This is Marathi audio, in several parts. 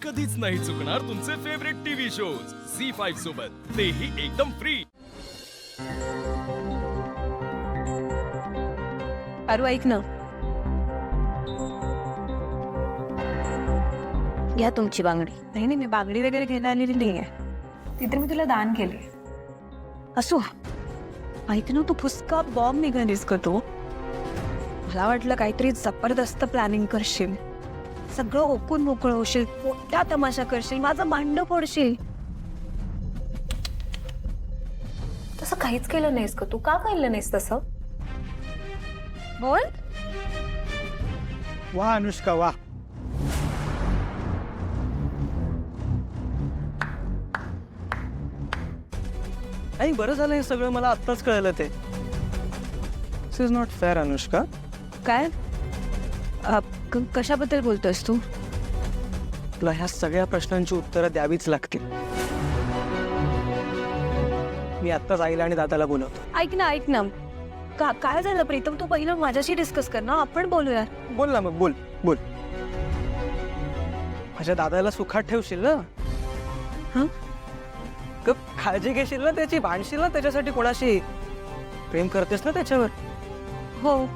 कधीच नाही चुकणार तुमचे फेवरेट टीव्ही शोज झी5 सोबत, तेही एकदम फ्री. अरू ऐक ना, घ्या तुमची बांगडी. नाही नाही, मी बांगडी वगैरे घ्यायला आलेली नाही आहे. ती तर मी तुला दान केली. असो, ऐक ना, तू फुसका बॉम्ब निघालीस का तू? मला वाटलं काहीतरी जबरदस्त प्लॅनिंग करशील, सगळं ओकून मोकळं होशील, मोठा तमाशा करशील, माझं भांड फोडशील. तसं काहीच केलं नाहीस का तू? का केलं नाहीस तसं? बोल. वाह अनुष्का वाह. नाही, बरं झालं हे सगळं मला आत्ताच कळलं. ते दिस इज नॉट फेअर अनुष्का. काय कशाबद्दल बोलतोयस तू? तुला ह्या सगळ्या प्रश्नांची उत्तरं द्यावीच लागतील. मी आत्ताच आईला आणि दादाला बोलवतो. ऐक ना, काय झालं प्रीतम? तू पहिलं माझ्याशी डिस्कस कर ना, आपण बोलूया. बोल ना, मग बोल बोल. माझ्या दादाला सुखात ठेवशील ना? हं? काळजी घेशील ना त्याची, भांडशील ना त्याच्यासाठी, कोणाशी प्रेम करतेस ना त्याच्यावर? हो.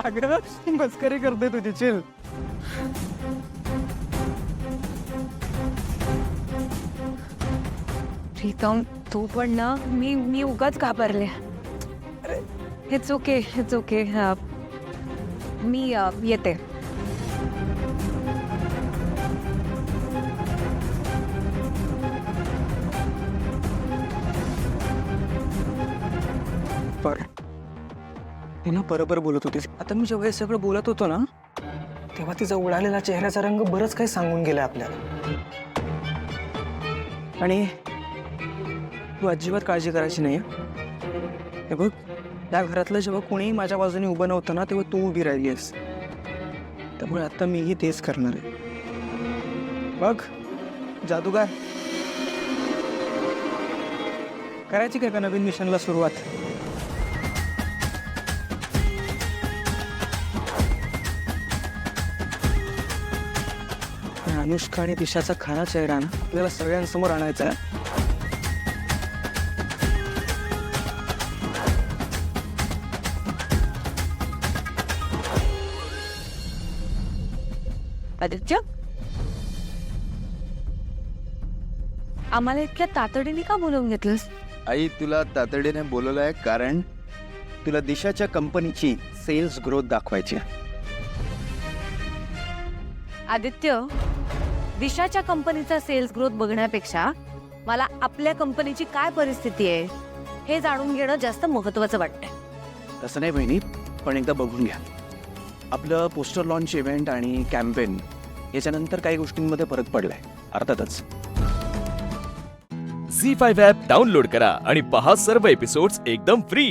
अगं मस्करी करते तुझी. चिल. प्रीतम तू पण ना, मी उगाच घाबरले. It's okay. मी येते. ती ना बरोबर बोलत होतीस. आता मी जेव्हा हे सगळं बोलत होतो ना, तेव्हा तिचा उडालेला चेहऱ्याचा रंग बरंच काही सांगून गेला आपल्याला. आणि तू अजिबात काळजी करायची नाही. हे बघ, त्या घरातलं जेव्हा कोणीही माझ्या बाजूने उभं नव्हतं ना, तेव्हा तू उभी राहिली आहेस. त्यामुळे आता मीही तेच करणार आहे. बघ जादूगार, करायची काय का नवीन मिशनला सुरुवात? अनुष्का आणि दिशाचा खरा चेहरा ना आपल्याला सगळ्यांसमोर आणायचा आहे. आदित्य, आम्हाला इतक्या तातडीने का बोलवून घेतलंस? आई, तुला तातडीने बोलवलं आहे कारण तुला दिशाच्या कंपनीची सेल्स ग्रोथ दाखवायची आहे. आदित्य, दिशाच्या कंपनीचा सेल्स ग्रोथ बघण्यापेक्षा मला आपल्या कंपनीची काय परिस्थिती आहे हे जाणून घेणं जास्त महत्त्वाचं वाटतंय. तसं नाही बहिणी, पण एकदा बघून घ्या. आपलं पोस्टर लॉन्च इव्हेंट आणि कॅम्पेन याच्यानंतर काही गोष्टींमध्ये फरक पडलाय अर्थातच. झी5 ॲप डाउनलोड करा आणि पहा सर्व एपिसोड्स एकदम फ्री.